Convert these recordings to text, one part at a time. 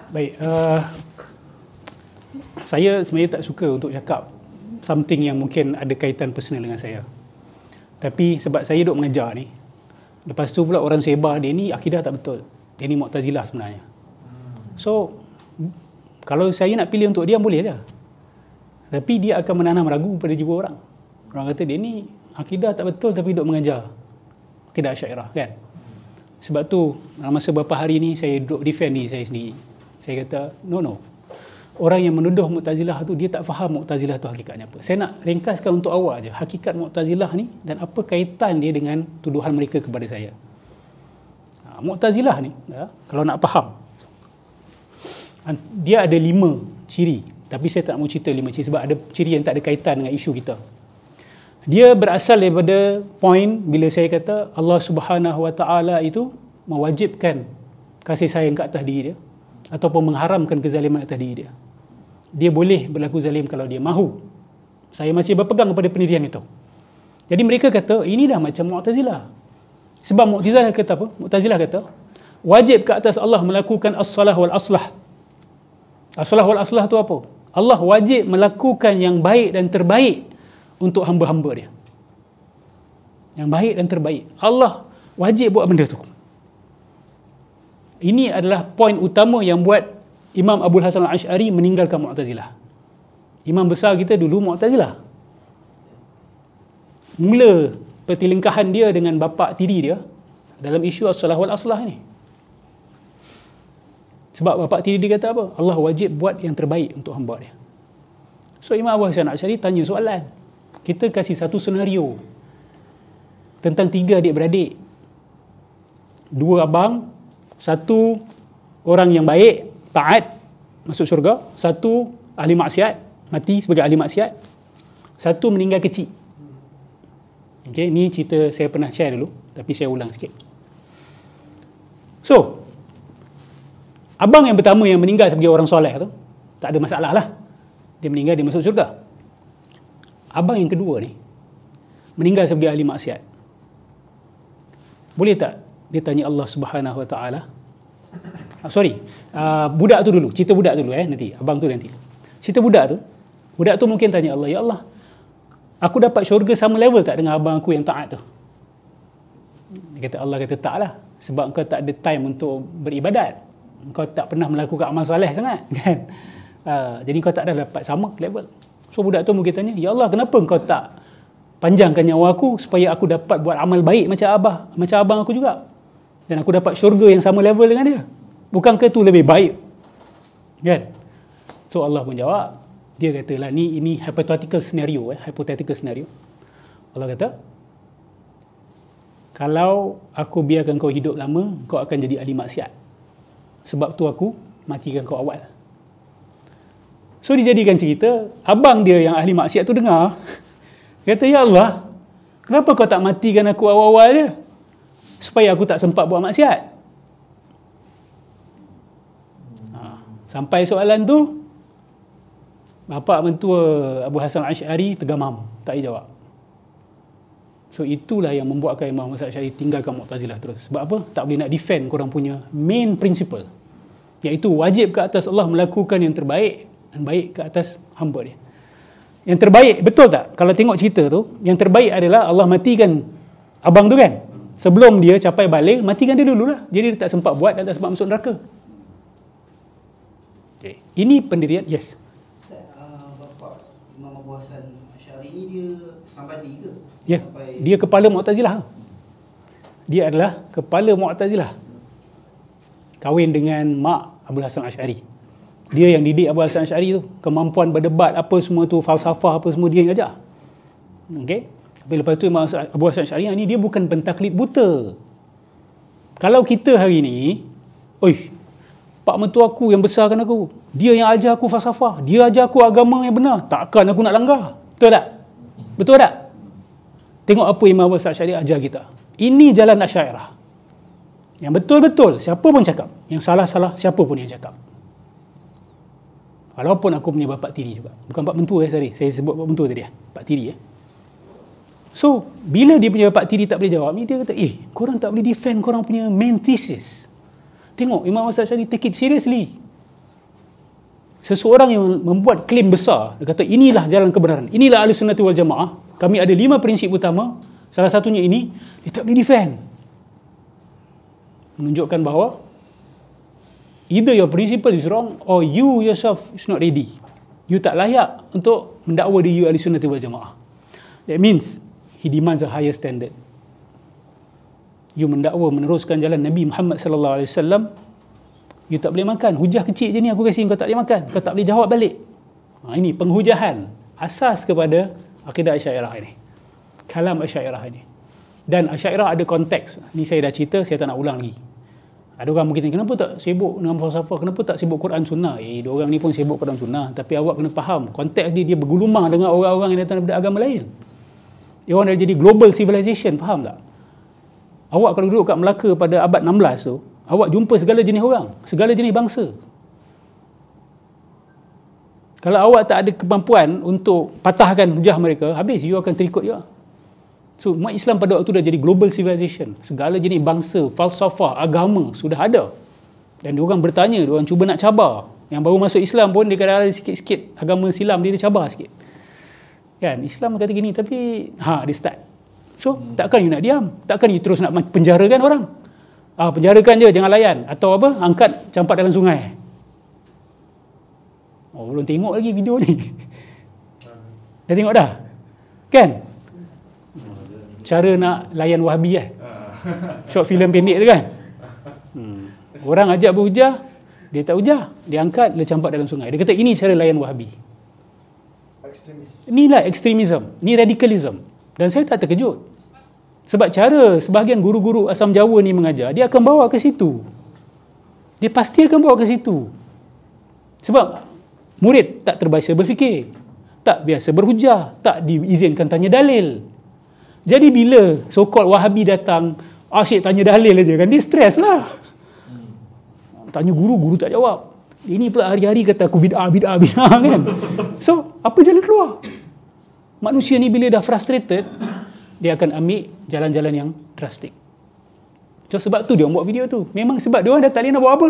Baik, saya sebenarnya tak suka untuk cakap something yang mungkin ada kaitan personal dengan saya. Tapi sebab saya duduk mengajar ni, lepas tu pula orang sebar dia ni akidah tak betul. Dia ni Mu'tazilah sebenarnya. So, kalau saya nak pilih untuk diam boleh je. Tapi dia akan menanam ragu pada jiwa orang. Orang kata dia ni akidah tak betul tapi duduk mengajar. Tidak Asy'ariyah kan. Sebab tu dalam masa beberapa hari ni saya duduk defend ni saya sendiri. Saya kata no. Orang yang menuduh Mu'tazilah tu dia tak faham Mu'tazilah tu hakikatnya apa. Saya nak ringkaskan untuk awak je hakikat Mu'tazilah ni dan apa kaitan dia dengan tuduhan mereka kepada saya. Mu'tazilah ni kalau nak faham, dia ada 5 ciri. Tapi saya tak mau cerita 5 ciri sebab ada ciri yang tak ada kaitan dengan isu kita. Dia berasal daripada point bila saya kata Allah Subhanahu Wa Taala itu mewajibkan kasih sayang ke atas diri dia ataupun mengharamkan kezaliman atas diri dia. Dia boleh berlaku zalim kalau dia mahu. Saya masih berpegang kepada pendirian itu. Jadi mereka kata ini dah macam Mu'tazilah. Sebab Mu'tazilah kata apa? Mu'tazilah kata wajib ke atas Allah melakukan as-salah wal aslah. As-salah wal aslah tu apa? Allah wajib melakukan yang baik dan terbaik untuk hamba-hamba dia. Yang baik dan terbaik. Allah wajib buat benda tu. Ini adalah poin utama yang buat Imam Abul Hasan Al-Asy'ari meninggalkan Mu'tazilah. Imam besar kita dulu Mu'tazilah. Mula pertelingkahan dia dengan bapa tiri dia dalam isu as-salah wal aslah ni. Sebab bapa tiri dia kata apa? Allah wajib buat yang terbaik untuk hamba dia. So Imam Abul Hasan Al-Asy'ari tanya soalan. Kita kasih satu senario tentang 3 adik-beradik. 2 abang, 1 orang yang baik, taat, masuk syurga, 1 ahli maksiat, mati sebagai ahli maksiat, 1 meninggal kecil. Okay, ni cerita saya pernah share dulu, tapi saya ulang sikit. So, abang yang pertama yang meninggal sebagai orang soleh tu, tak ada masalah lah. Dia meninggal, dia masuk syurga. Abang yang kedua ni, meninggal sebagai ahli maksiat. Boleh tak dia tanya Allah Subhanahu Wa Taala? Budak tu dulu, cerita budak dulu nanti, abang tu nanti. Cerita budak tu mungkin tanya Allah, ya Allah, aku dapat syurga sama level tak dengan abang aku yang taat tu? Dia kata, Allah kata taklah, sebab kau tak ada time untuk beribadat. Kau tak pernah melakukan amal soleh sangat kan. Jadi kau tak ada dapat sama level. So budak tu mungkin tanya, ya Allah, kenapa kau tak panjangkan nyawa aku supaya aku dapat buat amal baik macam abang aku juga, dan aku dapat syurga yang sama level dengan dia? Bukankah itu lebih baik kan? So Allah pun jawab, dia kata lah, ini hypothetical scenario. Allah kata, kalau aku biarkan kau hidup lama, kau akan jadi ahli maksiat. Sebab tu aku matikan kau awal. So dijadikan cerita, abang dia yang ahli maksiat tu dengar, kata, ya Allah, kenapa kau tak matikan aku awal-awal je, supaya aku tak sempat buat maksiat? Sampai soalan tu, bapa mentua Abu Hasan Al-Asy'ari tergamam, tak jawab. So itulah yang membuatkan Imam Hasan Al-Asy'ari tinggalkan Mu'tazilah terus. Sebab apa? Tak boleh nak defend korang punya main principle, iaitu wajib ke atas Allah melakukan yang terbaik dan baik ke atas hamba dia. Yang terbaik, betul tak? Kalau tengok cerita tu, yang terbaik adalah Allah matikan abang tu kan. Sebelum dia capai balik, matikan dia dululah. Jadi dia tak sempat buat dan tak sempat masuk neraka. Okay. Ini pendirian, yes. Bapak Imam Abu Hasan Asy'ari ni dia Sambadi ke? Ya, dia kepala Mu'tazilah. Dia adalah kepala Mu'tazilah. Kahwin dengan mak Abu Hasan Asy'ari. Dia yang didik Abu Hasan Asy'ari tu. Kemampuan berdebat apa semua tu, falsafah apa semua, dia yang ajar. Okey. Tapi lepas tu Imam Abu Hasan Asy'ari ni dia bukan pentaklid buta. Kalau kita hari ni, pak mentua aku yang besarkan aku, dia yang ajar aku falsafah, dia ajar aku agama yang benar, takkan aku nak langgar. Betul tak? Betul tak? Tengok apa Imam Abu Hasan Asy'ari ajar kita. Ini jalan Asy'ariyah. Yang betul-betul, siapa pun cakap. Yang salah-salah, siapa pun yang cakap. Walaupun aku punya bapak tiri juga. Bukan pak mentua sorry. Saya sebut pak mentua tadi pak tiri So, bila dia punya bapak tiri tak boleh jawab ni, dia kata, korang tak boleh defend korang punya main thesis. Tengok, Imam Hasan Asy'ari take it seriously. seseorang yang membuat klaim besar, dia kata inilah jalan kebenaran, inilah Ahlussunnah wal Jamaah, kami ada 5 prinsip utama, salah satunya ini, dia tak boleh defend. Menunjukkan bahawa either your principle is wrong or you yourself is not ready. You tak layak untuk mendakwa diri you Ahlussunnah wal Jamaah. That means he demands a higher standard. You mendakwa meneruskan jalan Nabi Muhammad sallallahu alaihi wasallam, you tak boleh makan. Hujah kecil je ni aku kasi kau tak boleh makan. Kau tak boleh jawab balik. Ini penghujahan asas kepada akidah Asy'ariyah ini. Kalam Asy'ariyah ini. Dan Asy'ariyah ada konteks. Ni saya dah cerita, saya tak nak ulang lagi. Ada orang mungkin kenapa tak sibuk dengan falsafah, kenapa tak sibuk Quran Sunnah? Diorang ni pun sibuk Quran Sunnah, tapi awak kena faham konteks dia bergulumang dengan orang-orang yang datang daripada agama lain. Dia orang dah jadi global civilization, faham tak? Awak kalau duduk kat Melaka pada abad 16 tu, awak jumpa segala jenis orang, segala jenis bangsa. Kalau awak tak ada kemampuan untuk patahkan hujah mereka, habis you akan terikut juga. So, umat Islam pada waktu dah jadi global civilization. Segala jenis bangsa, falsafah, agama sudah ada. Dan diorang bertanya, diorang cuba nak cabar. Yang baru masuk Islam pun dia kadang ada sikit-sikit agama silam dia cabar sikit. Kan, Islam kata gini tapi dia start. So, takkan you nak diam? Takkan you terus nak penjarakan orang? Penjarakan je, jangan layan. Atau apa? Angkat, campak dalam sungai. Belum tengok lagi video ni. Dah tengok dah? Kan? Cara nak layan Wahabi short film pendek tu kan. Orang ajak berhujah, dia tak hujah, dia angkat, dia campak dalam sungai. Dia kata ini cara layan Wahabi. Inilah ekstremism, ni radikalism. Dan saya tak terkejut, sebab cara sebahagian guru-guru asam Jawa ni mengajar, dia akan bawa ke situ. Dia pasti akan bawa ke situ. Sebab murid tak terbiasa berfikir, tak biasa berhujah, tak diizinkan tanya dalil. Jadi bila so-called Wahabi datang, asyik tanya dalil aja kan, dia stres lah. Tanya guru, guru tak jawab. Ini pula hari-hari kata aku bid'ah kan. So, apa jalan keluar? Manusia ni bila dah frustrated, dia akan ambil jalan-jalan yang drastik. So, sebab tu dia buat video tu. Memang sebab dia orang dah tak boleh nak buat apa.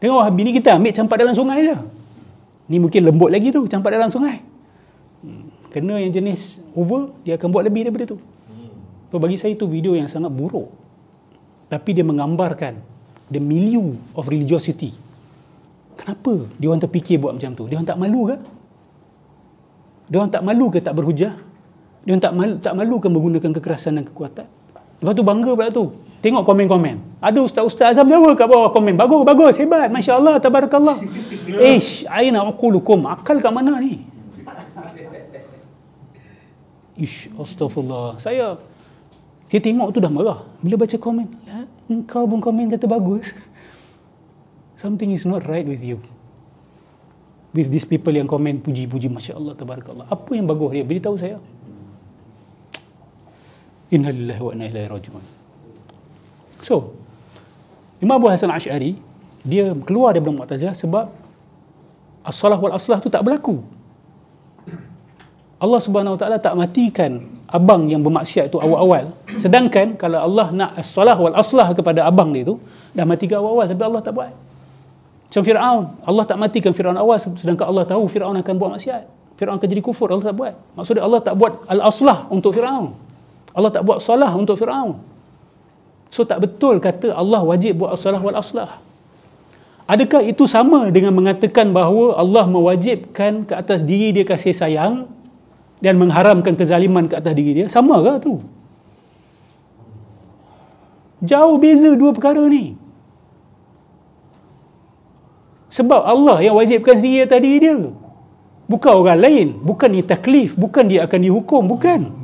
Dengan Wahabi ni kita ambil campak dalam sungai je. Ni mungkin lembut lagi tu, campak dalam sungai. Kena yang jenis over, dia akan buat lebih daripada tu. So, bagi saya itu video yang sangat buruk. Tapi dia menggambarkan the milieu of religiosity. Kenapa dia orang terfikir buat macam tu? Dia orang tak malu ke? Dia orang tak malu ke tak berhujah? Dia orang tak malu ke menggunakan kekerasan dan kekuatan? Lepas tu bangga pula tu. Tengok komen-komen. Ada ustaz-ustaz Azam Jawa kat bawah komen. Bagus, hebat, masya-Allah, tabarakallah. Aina uqulukum? Akal kat mana ni? Astaghfirullah. Saya tengok tu dah marah. Bila baca komen, engkau pun komen kata bagus. Something is not right with you. With these people yang komen puji-puji, masya-Allah, tabarakallah. Apa yang bagus dia? Beritahu saya. Inna lillahi wa inna ilaihi raji'un. So, Imam Abu Hasan Asy'ari, dia keluar daripada Mu'tazilah sebab as-salah wal aslah tu tak berlaku. Allah Subhanahu Wa Taala tak matikan abang yang bermaksiat itu awal-awal. Sedangkan kalau Allah nak as-salah wal aslah kepada abang dia tu, dah matikan awal-awal tapi Allah tak buat. Macam Fir'aun, Allah tak matikan Fir'aun awal sedangkan Allah tahu Fir'aun akan buat maksiat. Fir'aun akan jadi kufur, Allah tak buat. Maksudnya Allah tak buat al-aslah untuk Fir'aun. Allah tak buat salah untuk Fir'aun. So tak betul kata Allah wajib buat as-salah wal aslah. Adakah itu sama dengan mengatakan bahawa Allah mewajibkan ke atas diri dia kasih sayang dan mengharamkan kezaliman ke atas diri dia? Sama ke tu? Jauh beza dua perkara ni. Sebab Allah yang wajibkan sendiri atas diri dia, bukan orang lain. Bukan ni taklif, bukan dia akan dihukum, bukan.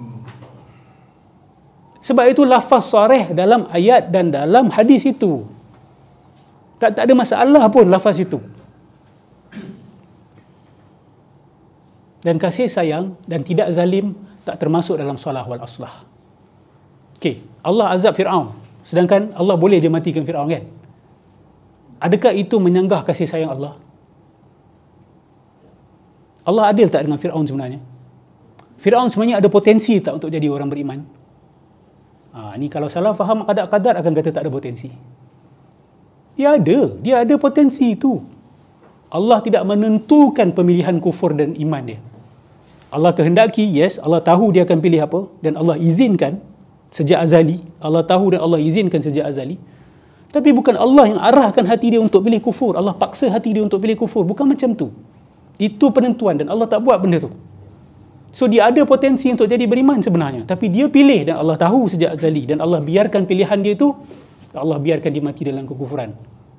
Sebab itu lafaz sarih dalam ayat dan dalam hadis itu. Tak ada masalah pun lafaz itu. Dan kasih sayang dan tidak zalim tak termasuk dalam salah wal aslah. Okey, Allah azab Fir'aun, sedangkan Allah boleh je matikan Fir'aun kan? Adakah itu menyanggah kasih sayang Allah? Allah adil tak dengan Fir'aun sebenarnya? Fir'aun sebenarnya ada potensi tak untuk jadi orang beriman? Ni kalau salah faham qadar-qadar akan kata tak ada potensi. Dia ada potensi itu. Allah tidak menentukan pemilihan kufur dan iman dia. Allah kehendaki, yes, Allah tahu dia akan pilih apa, dan Allah izinkan sejak azali. Allah tahu dan Allah izinkan sejak azali. Tapi bukan Allah yang arahkan hati dia untuk pilih kufur. Allah paksa hati dia untuk pilih kufur. Bukan macam tu. Itu penentuan, dan Allah tak buat benda tu. So dia ada potensi untuk jadi beriman sebenarnya, tapi dia pilih, dan Allah tahu sejak azali, dan Allah biarkan pilihan dia tu, Allah biarkan dia mati dalam kekufuran.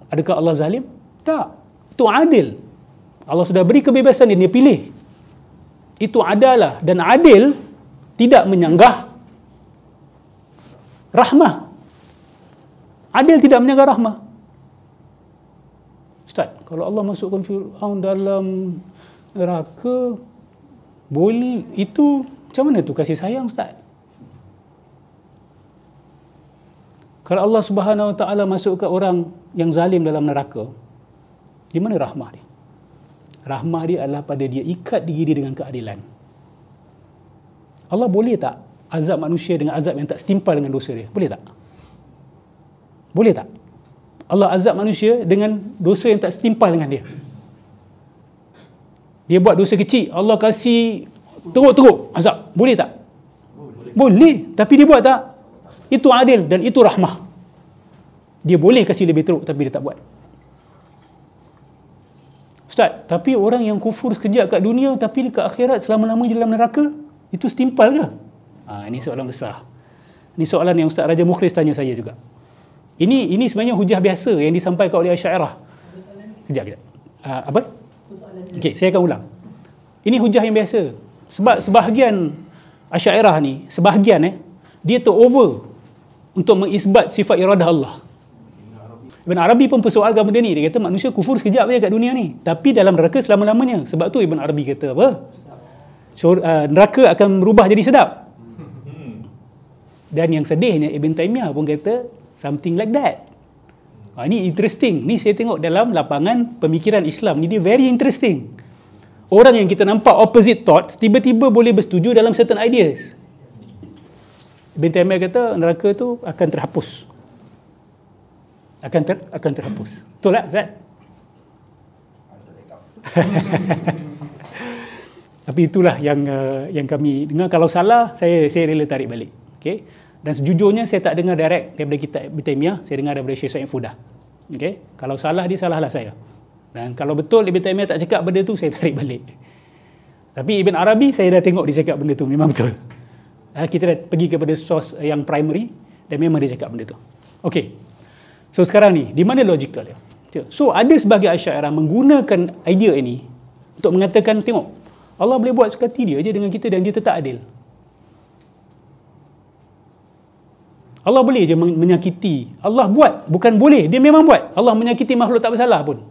Adakah Allah zalim? Tak. Itu adil. Allah sudah beri kebebasan dia pilih. Itu adalah, dan adil tidak menyanggah rahmah. Adil tidak menyanggah rahmah. Ustaz, kalau Allah masukkan Fir'aun dalam neraka, boleh, itu macam mana tu kasih sayang, Ustaz? Kalau Allah Subhanahu Wa Taala masukkan orang yang zalim dalam neraka, di mana rahmah dia? Rahmah dia adalah pada dia ikat diri dia dengan keadilan. Allah boleh tak azab manusia dengan azab yang tak setimpal dengan dosa dia? Boleh tak? Boleh tak? Allah azab manusia dengan dosa yang tak setimpal dengan dia. Dia buat dosa kecil, Allah kasih teruk-teruk azab. Boleh tak? Boleh. Tapi dia buat tak? Itu adil dan itu rahmah. Dia boleh kasih lebih teruk, tapi dia tak buat. Ustaz, tapi orang yang kufur sekejap kat dunia, tapi dekat akhirat selama-lamanya dalam neraka, itu setimpal ke? Ini soalan besar. Ini soalan yang Ustaz Raja Mukhlis tanya saya juga. Ini sebenarnya hujah biasa yang disampaikan oleh Asy'ariyah. Kejap. Apa? Okey, saya akan ulang. Ini hujah yang biasa. Sebab sebahagian Asy'ariyah ni, sebahagian dia over untuk mengisbat sifat iradah Allah. Ibn Arabi pun persoalkan benda ni. Dia kata manusia kufur sekejap je kat dunia ni, tapi dalam neraka selama-lamanya. Sebab tu Ibn Arabi kata apa? Neraka akan berubah jadi sedap. Dan yang sedihnya Ibn Taymiyah pun kata something like that. Ini interesting. Ni saya tengok dalam lapangan pemikiran Islam ni, dia very interesting. Orang yang kita nampak opposite thoughts, tiba-tiba boleh bersetuju dalam certain ideas. Ibn Taymiyah kata neraka tu akan terhapus. Akan terhapus. Betul tak, Ustaz? Tapi itulah yang kami dengar. Kalau salah, saya rela tarik balik. Okay? Dan sejujurnya saya tak dengar direct daripada kitab Ibn Taymiyah, saya dengar daripada Syekh Sa'id Fudah. Okay? Kalau salah dia, salahlah saya. Dan kalau betul Ibn Taymiyah tak cakap benda tu, saya tarik balik. Tapi Ibn Arabi, saya dah tengok dia cakap benda tu, memang betul. Kita dah pergi kepada source yang primary, dan memang dia cakap benda tu. Okay. So sekarang ni, di mana logical dia? So ada sebagai Asy'ariyah menggunakan idea ini untuk mengatakan, tengok, Allah boleh buat sekati dia je dengan kita dan dia tetap adil. Allah boleh je menyakiti. Allah buat, bukan boleh, dia memang buat. Allah menyakiti makhluk tak bersalah pun,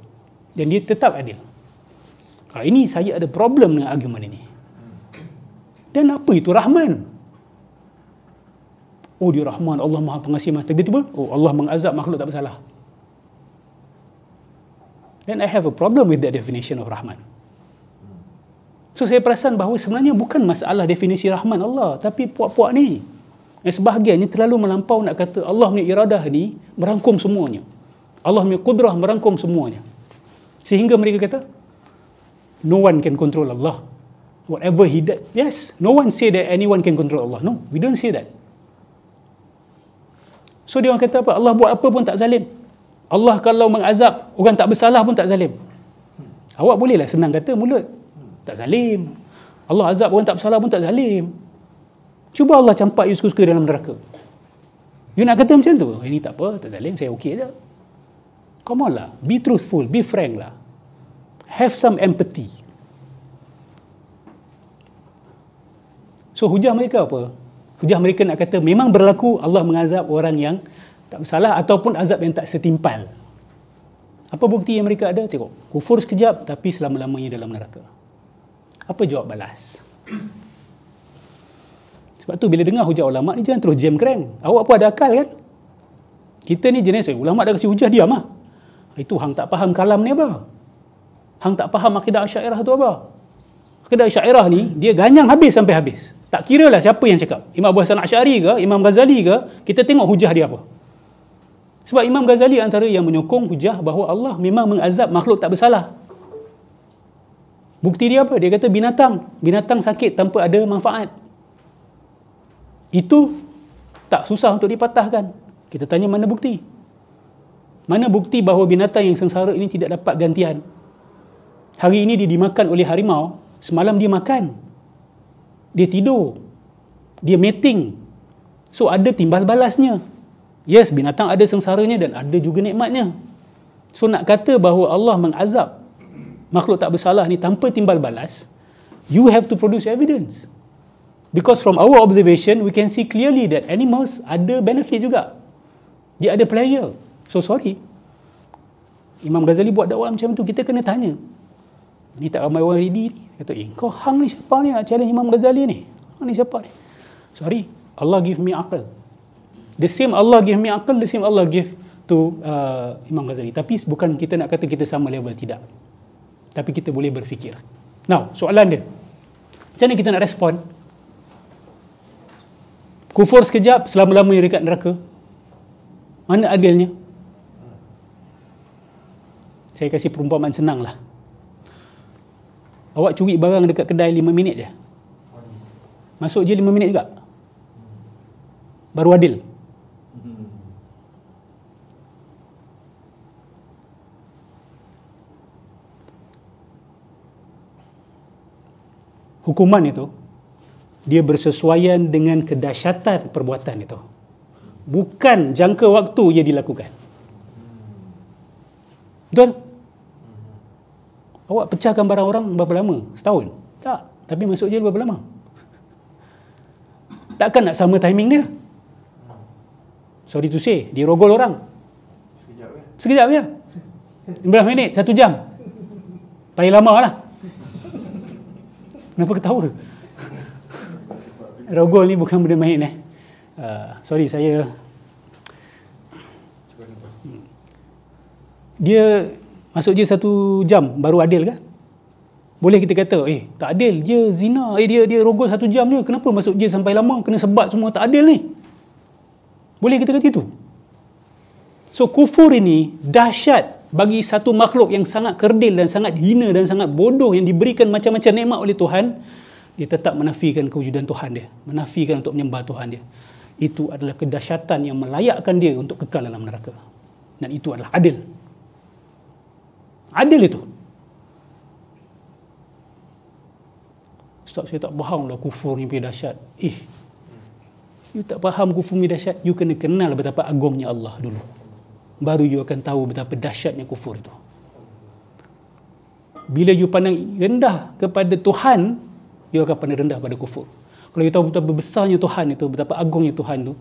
dan dia tetap adil. Ini saya ada problem dengan argument ini. Dan apa itu Rahman? Oh, dia Rahman, Allah Maha Pengasih. Tiba-tiba, Allah mengazab makhluk tak bersalah. Then I have a problem with that definition of Rahman. So saya perasan bahawa sebenarnya bukan masalah definisi Rahman Allah, tapi puak-puak ni yang sebahagiannya terlalu melampau nak kata Allah punya iradah ni merangkum semuanya. Allah punya kudrah merangkum semuanya. Sehingga mereka kata, no one can control Allah. Whatever He did. Yes, no one say that anyone can control Allah. No, we don't say that. So dia orang kata apa? Allah buat apa pun tak zalim. Allah kalau mengazab orang tak bersalah pun tak zalim. Awak bolehlah senang kata mulut, tak zalim. Allah azab orang tak bersalah pun tak zalim. Cuba Allah campak you suka-suka dalam neraka. You nak kata macam tu? Ini tak apa, tak zalim, saya okey je. Come on lah, be truthful, be frank lah. Have some empathy. So hujah mereka apa? Hujah mereka nak kata memang berlaku Allah mengazab orang yang tak bersalah ataupun azab yang tak setimpal. Apa bukti yang mereka ada? Tengok, kufur sekejap tapi selama-lamanya dalam neraka. Apa jawab balas? Sebab tu bila dengar hujah ulama ni jangan terus jam crank. Awak pun ada akal kan? Kita ni jenis ulama dah kasi hujah, diam lah. Itu hang tak faham kalam ni apa? Hang tak faham akidah Asy'ariyah tu apa? Akidah Asy'ariyah ni dia ganyang habis sampai habis. Tak kira lah siapa yang cakap. Imam Abu Hasan Asy'ari ke, Imam Ghazali ke, kita tengok hujah dia apa. Sebab Imam Ghazali antara yang menyokong hujah bahawa Allah memang mengazab makhluk tak bersalah. Bukti dia apa? Dia kata binatang sakit tanpa ada manfaat. Itu tak susah untuk dipatahkan. Kita tanya mana bukti? Mana bukti bahawa binatang yang sengsara ini tidak dapat gantian? Hari ini dia dimakan oleh harimau, semalam dia makan. Dia tidur. Dia mating. So ada timbal balasnya. Yes, binatang ada sengsaranya dan ada juga nikmatnya. So nak kata bahawa Allah mengazab makhluk tak bersalah ni tanpa timbal balas, you have to produce evidence. Because from our observation, we can see clearly that animals ada benefit juga. Dia ada pleasure. So sorry. Imam Ghazali buat dakwah macam tu, kita kena tanya. Ni tak ramai orang ready ni. Kata, kau hang ni siapa ni nak challenge Imam Ghazali ni? Hang ni siapa ni? Sorry, Allah give me akal. The same Allah give me akal, the same Allah give to Imam Ghazali. Tapi bukan kita nak kata kita sama level, tidak. Tapi kita boleh berfikir. Now, soalan dia, macam mana kita nak respon? Kufur sekejap, selama-lamanya dekat neraka. Mana adilnya? Saya kasih perumpamaan senang lah. Awak curi barang dekat kedai 5 minit je. Masuk je 5 minit juga. Baru adil. Hukuman itu, dia bersesuaian dengan kedahsyatan perbuatan itu. Bukan jangka waktu ia dilakukan. Betul? Awak pecahkan barang orang berapa lama? Setahun? Tak. Tapi masuk jail berapa lama? Takkan nak sama timing dia? Sorry to say, dia rogol orang. Sekejap je. 15 minit, 1 jam. Payah lama lah. Kenapa ketawa? Rogol ni bukan benda main sorry, saya dia masuk je 1 jam baru adil kan? Boleh kita kata tak adil, dia zina, dia rogol 1 jam je, kenapa masuk je sampai lama, kena sebat semua, tak adil ni. Boleh kita kata itu? So kufur ini dahsyat bagi satu makhluk yang sangat kerdil dan sangat hina dan sangat bodoh, yang diberikan macam-macam nikmat oleh Tuhan. Dia tetap menafikan kewujudan Tuhan dia, menafikan untuk menyembah Tuhan dia. Itu adalah kedahsyatan yang melayakkan dia untuk kekal dalam neraka. Dan itu adalah adil. Adil itu. Ustaz, saya tak faham lah kufur ni dahsyat. You tak faham kufur ni dahsyat, you kena kenal betapa agungnya Allah dulu. Baru you akan tahu betapa dahsyatnya kufur itu. Bila you pandang rendah kepada Tuhan, you akan pandang rendah pada kufur. Kalau you tahu betapa besarnya Tuhan itu, betapa agungnya Tuhan itu,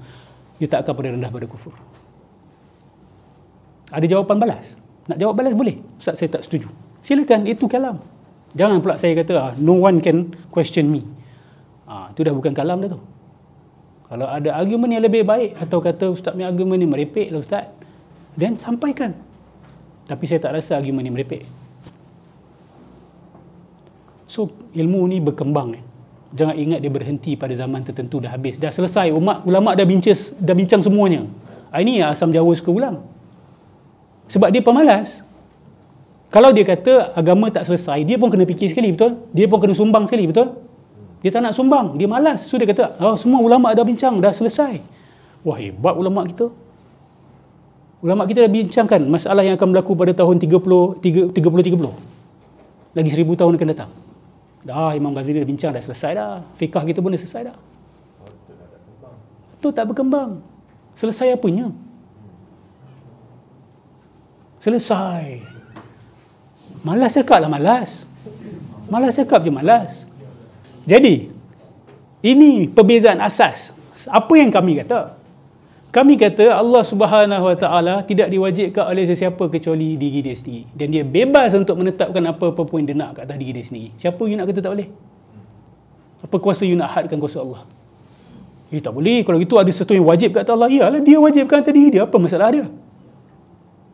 you tak akan pandang rendah pada kufur. Ada jawapan balas? Nak jawab balas boleh. Ustaz, saya tak setuju. Silakan, itu kalam. Jangan pula saya kata, no one can question me. Itu dah bukan kalam dah tu. Kalau ada argument yang lebih baik, atau kata Ustaz punya argument ni merepek lah Ustaz, then sampaikan. Tapi saya tak rasa argument ni merepek. So, ilmu ni berkembang. Jangan ingat dia berhenti pada zaman tertentu, dah habis. Dah selesai. Ulama' dah bincang semuanya. Ini yang asam Jawa suka ulang. Sebab dia pemalas. Kalau dia kata agama tak selesai, dia pun kena fikir sekali, betul? Dia pun kena sumbang sekali, betul? Dia tak nak sumbang. Dia malas. So, dia kata, semua ulama' dah bincang, dah selesai. Wah, hebat ulama' kita. Ulama' kita dah bincangkan masalah yang akan berlaku pada tahun 30. Lagi 1000 tahun akan datang. Dah, Imam Ghazali dah bincang, dah selesai dah. Fiqah kita pun dah selesai dah. Itu tak berkembang. Selesai apanya? Selesai. Malas cakap lah malas. Malas cakap je malas. Jadi, ini perbezaan asas. Apa yang kami kata? Kami kata Allah Subhanahu Wa Taala tidak diwajibkan oleh sesiapa kecuali diri dia sendiri. Dan dia bebas untuk menetapkan apa-apa pun dia nak kat atas diri dia sendiri. Siapa you nak kata tak boleh? Apa kuasa you nak hadkan kuasa Allah? Tak boleh. Kalau itu ada sesuatu yang wajib kat atas Allah, iyalah dia wajibkan atas diri dia. Apa masalah dia?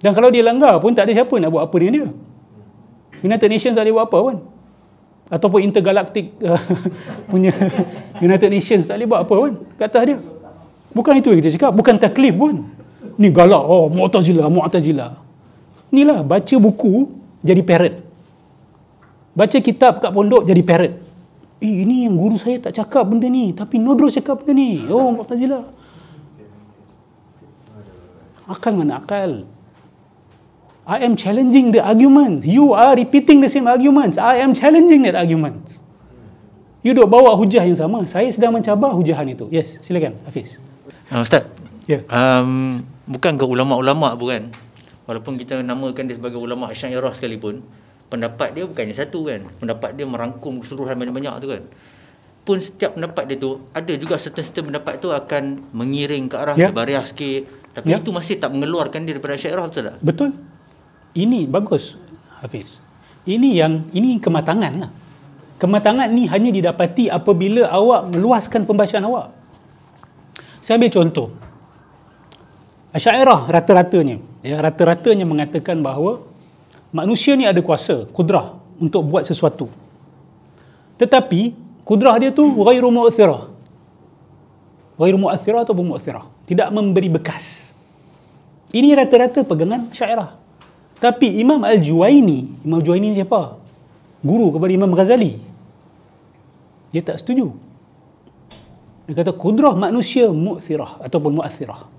Dan kalau dia langgar pun tak ada siapa nak buat apa dengan dia. United Nations tak boleh buat apa pun. Ataupun intergalactic punya United Nations tak boleh buat apa pun kat atas dia. Bukan itu yang kita cakap. Bukan taklif pun. Ni galak. Mu'tazilah. Inilah, baca buku jadi parrot. Baca kitab kat pondok jadi parrot. Ini yang guru saya tak cakap benda ni, tapi Nodro cakap benda ni. Oh, Mu'tazilah. Akal mana akal? I am challenging the arguments. You are repeating the same arguments. I am challenging that argument. You duk bawa hujah yang sama. Saya sedang mencabar hujahan itu. Yes, silakan Hafiz. Ustaz. Ya. Bukan ke ulama'-ulama' pun kan? Walaupun kita namakan dia sebagai ulama' Asy'ariyah sekalipun, pendapat dia bukannya satu kan. Pendapat dia merangkum keseluruhan banyak-banyak tu kan. Pun setiap pendapat dia tu ada juga certain pendapat tu akan mengiring ke arah Jabariyah sikit. Tapi itu masih tak mengeluarkan dia daripada Asy'ariyah, betul tak? Betul. Ini bagus Hafiz. Ini kematangan lah. Kematangan ni hanya didapati apabila awak meluaskan pembacaan awak. Saya ambil contoh. Asy'ariyah rata-ratanya mengatakan bahawa manusia ni ada kuasa, kudrah untuk buat sesuatu. Tetapi kudrah dia tu ghairu mu'athirah. Ghairu mu'athirah atau mu'athirah. Tidak memberi bekas. Ini rata-rata pegangan Asy'ariyah. Tapi Imam Al-Juwaini ni siapa? Guru kepada Imam Ghazali. Dia tak setuju. Dia kata kudrah manusia mu'thirah ataupun mu'athirah.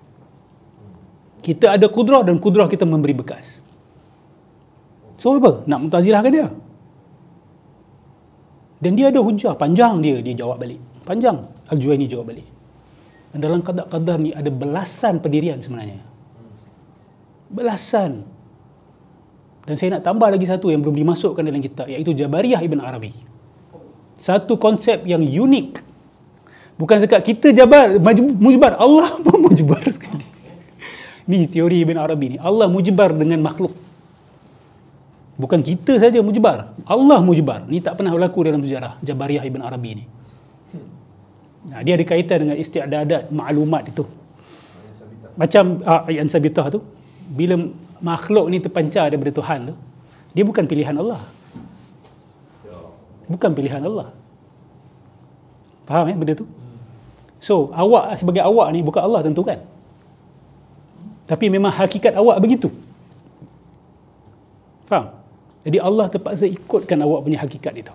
Kita ada kudrah dan kudrah kita memberi bekas. So apa? Nak Mu'tazilahkan dia? Dan dia ada hujah panjang, dia jawab balik. Panjang Al-Juwaini jawab balik. Dan dalam qada' ni ada belasan pendirian sebenarnya. Belasan. Dan saya nak tambah lagi satu yang belum dimasukkan dalam kitab, iaitu Jabariyah Ibn Arabi. Satu konsep yang unik. Bukan sekat kita mujbar, Allah pun mujbar sekali. Ni teori Ibn Arabi ni. Allah mujbar dengan makhluk. Bukan kita saja mujbar, Allah mujbar. Ni tak pernah berlaku dalam sejarah Jabariyah Ibn Arabi ni. Dia ada kaitan dengan isti'dadat maklumat itu. Macam ayat sabitah tu, bila makhluk ni terpancar daripada Tuhan tu, dia bukan pilihan Allah. Bukan pilihan Allah. Faham benda tu? So, awak sebagai awak ni bukan Allah tentukan. Tapi memang hakikat awak begitu. Faham? Jadi Allah terpaksa ikutkan awak punya hakikat itu.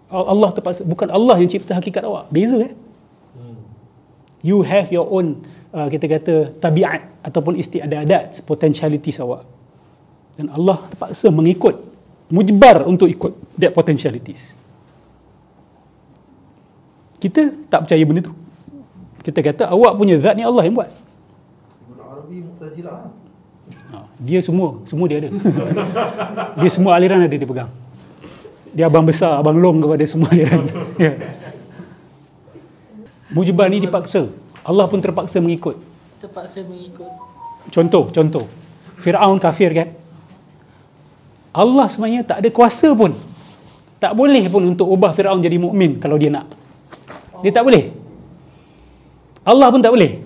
Allah terpaksa, bukan Allah yang cipta hakikat awak. Beza You have your own kita kata tabiat ataupun isti'dadat, potentialities awak. Dan Allah terpaksa mengikut, mujbar untuk ikut that potentialities. Kita tak percaya benda tu. Kita kata awak punya zat ni Allah yang buat. Ibn Arabi Mu'tazilah. Dia semua dia ada. Dia semua aliran ada dia pegang. Dia abang besar, abang long kepada semua aliran. Mujbar ni dipaksa. Allah pun terpaksa mengikut. Contoh. Fir'aun kafir kan? Allah sebenarnya tak ada kuasa pun. Tak boleh pun untuk ubah Fir'aun jadi mukmin kalau dia nak. Dia tak boleh. Allah pun tak boleh.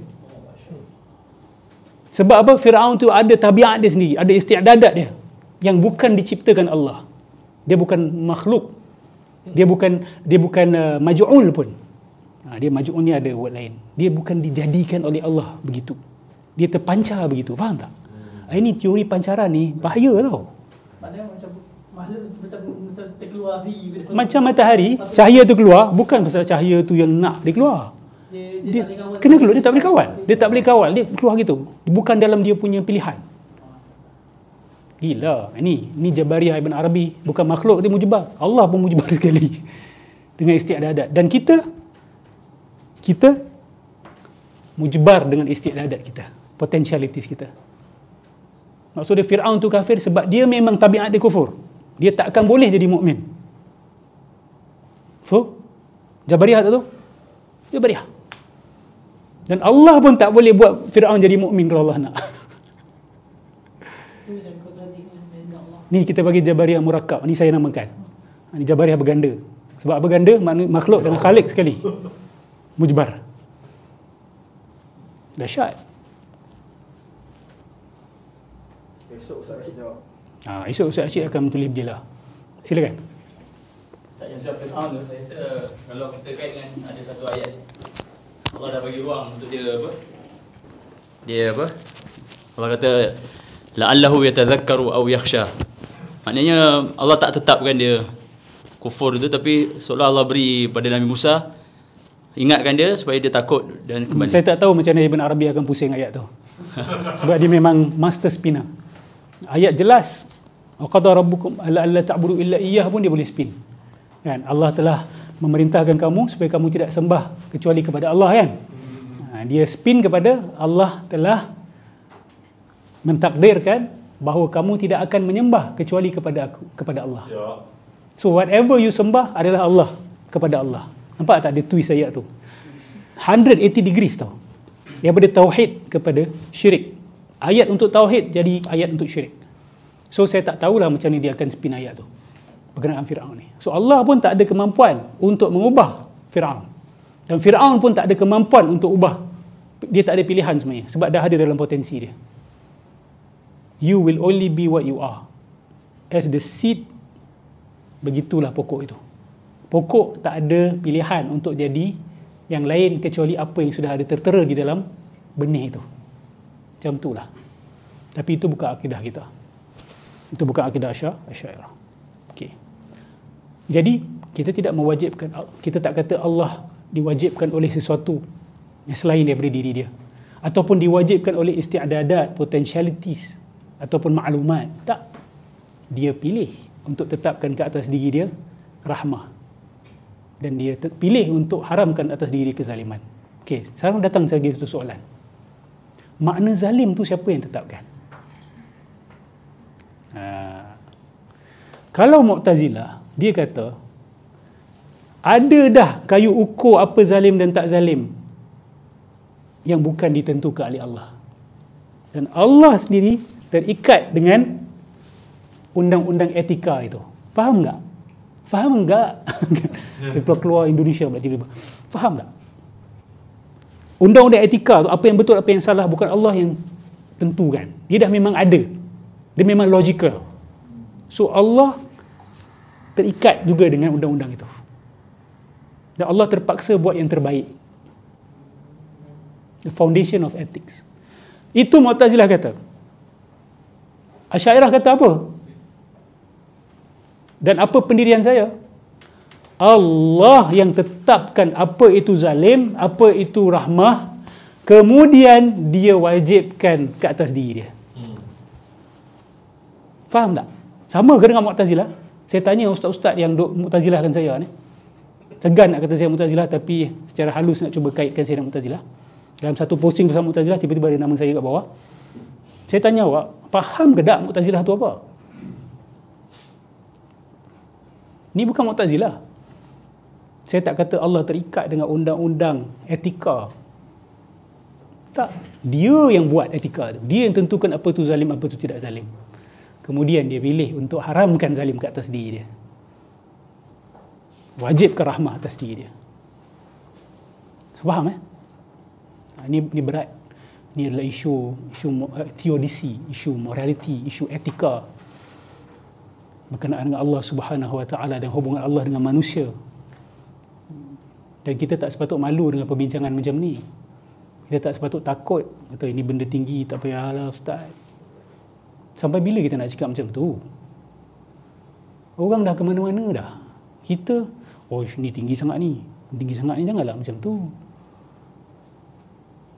Sebab apa? Fir'aun tu ada tabiat dia sendiri, ada isti'dadat dia yang bukan diciptakan Allah. Dia bukan makhluk. Dia bukan maj'ul pun. Dia maj'ul ni ada word lain. Dia bukan dijadikan oleh Allah begitu. Dia terpancar begitu. Faham tak? Ini teori pancaran ni bahaya tau. Maknanya macam terkeluar sendiri. Macam matahari, cahaya tu keluar, bukan pasal cahaya tu yang nak dia keluar. Dia kena keluar, dia tak boleh kawal. Dia keluar gitu. Bukan dalam dia punya pilihan. Gila. Ini Jabariyah Ibn Arabi. Bukan makhluk, dia mujbar. Allah pun mujbar sekali. Dengan isti'dadat. Dan kita mujbar dengan isti'dadat kita. Potentialities kita. Maksudnya Fir'aun tu kafir sebab dia memang tabiat dia kufur. Dia tak akan boleh jadi mukmin. So, Jabariyah tak tu? Jabariyah. Dan Allah pun tak boleh buat Fir'aun jadi mukmin kalau Allah nak. Ni kita bagi Jabariyah Murakkab. Ni saya namakan. Ni Jabariyah berganda. Sebab berganda makhluk dengan Khalik sekali. Mujbar. Dahsyat. Esok Ustaz Rashid jawab. Esok Ustaz Rashid akan menulis dia lah. Silakan. Ustaz yang Syafir tu, saya rasa kalau kita kait dengan ada satu ayat, Allah dah bagi ruang untuk dia apa? Allah kata la'allahu yatadhakkaru aw yakhsha. Maknanya Allah tak tetapkan dia kufur tu, tapi seolah Allah beri pada Nabi Musa, ingatkan dia supaya dia takut dan kembali. Saya tak tahu macam mana Ibn Arabi akan pusing ayat tu. Sebab dia memang master spinner. Ayat jelas, wa qada rabbukum alla ta'budu illa iyyah pun dia boleh spin. Kan? Allah telah memerintahkan kamu supaya kamu tidak sembah kecuali kepada Allah, kan? Dia spin kepada Allah telah mentakdirkan bahawa kamu tidak akan menyembah kecuali kepada Allah. So whatever you sembah adalah Allah, kepada Allah. Nampak tak dia twist ayat tu? 180 degrees tau. Daripada tauhid kepada syirik. Ayat untuk tauhid jadi ayat untuk syirik. So saya tak tahulah macam ni dia akan spin ayat tu berkenaan Fir'aun ni. So Allah pun tak ada kemampuan untuk mengubah Fir'aun. Dan Fir'aun pun tak ada kemampuan untuk ubah. Dia tak ada pilihan sebenarnya sebab dah ada dalam potensi dia. You will only be what you are. As the seed, begitulah pokok itu. Pokok tak ada pilihan untuk jadi yang lain kecuali apa yang sudah ada tertera di dalam benih itu. Macam itulah. Tapi itu bukan akidah kita. Itu bukan akidah Asy'ariyah. Okey. Jadi kita tidak mewajibkan, kita tak kata Allah diwajibkan oleh sesuatu yang selain daripada diri dia, ataupun diwajibkan oleh isti'dadat, potentialities ataupun maklumat. Tak. Dia pilih untuk tetapkan ke atas diri dia rahmah, dan dia pilih untuk haramkan atas diri kezaliman. Okey, sekarang datang lagi satu soalan. Makna zalim tu siapa yang tetapkan? Kalau Mu'tazilah, dia kata ada dah kayu ukur apa zalim dan tak zalim yang bukan ditentukan oleh Allah. Dan Allah sendiri terikat dengan undang-undang etika itu. Faham tak? Faham enggak? Keluar Indonesia pula tiba-tiba. Faham tak? Undang-undang etika tu, apa yang betul, apa yang salah, bukan Allah yang tentukan. Dia dah memang ada. Dia memang logical. So Allah terikat juga dengan undang-undang itu. Dan Allah terpaksa buat yang terbaik. The foundation of ethics. Itu Mu'tazilah kata. Asy'ariyah kata apa? Dan apa pendirian saya? Allah yang tetapkan apa itu zalim, apa itu rahmah, kemudian dia wajibkan ke atas diri dia. Faham tak? Sama ke dengan Mu'tazilah? Saya tanya ustaz-ustaz yang Mu'tazilahkan saya ni. Segan nak kata saya Mu'tazilah, tapi secara halus nak cuba kaitkan saya dengan Mu'tazilah. Dalam satu posting bersama Mu'tazilah, tiba-tiba ada nama saya kat bawah. Saya tanya awak, faham ke tak Mu'tazilah tu apa? Ni bukan Mu'tazilah. Saya tak kata Allah terikat dengan undang-undang etika. Tak. Dia yang buat etika tu. Dia yang tentukan apa tu zalim, apa tu tidak zalim. Kemudian dia pilih untuk haramkan zalim ke atas diri dia. Wajibkan rahmah atas diri dia. So, faham Ini berat. Ini adalah isu theodicy, isu morality, isu etika berkenaan dengan Allah Subhanahu Wa Taala dan hubungan Allah dengan manusia. Dan kita tak sepatut malu dengan perbincangan macam ni. Kita tak sepatut takut kata ini benda tinggi, tak payahlah ustaz. Sampai bila kita nak cakap macam tu? Orang dah ke mana-mana dah. Kita, oh ni tinggi sangat ni, janganlah macam tu.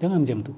Jangan macam tu.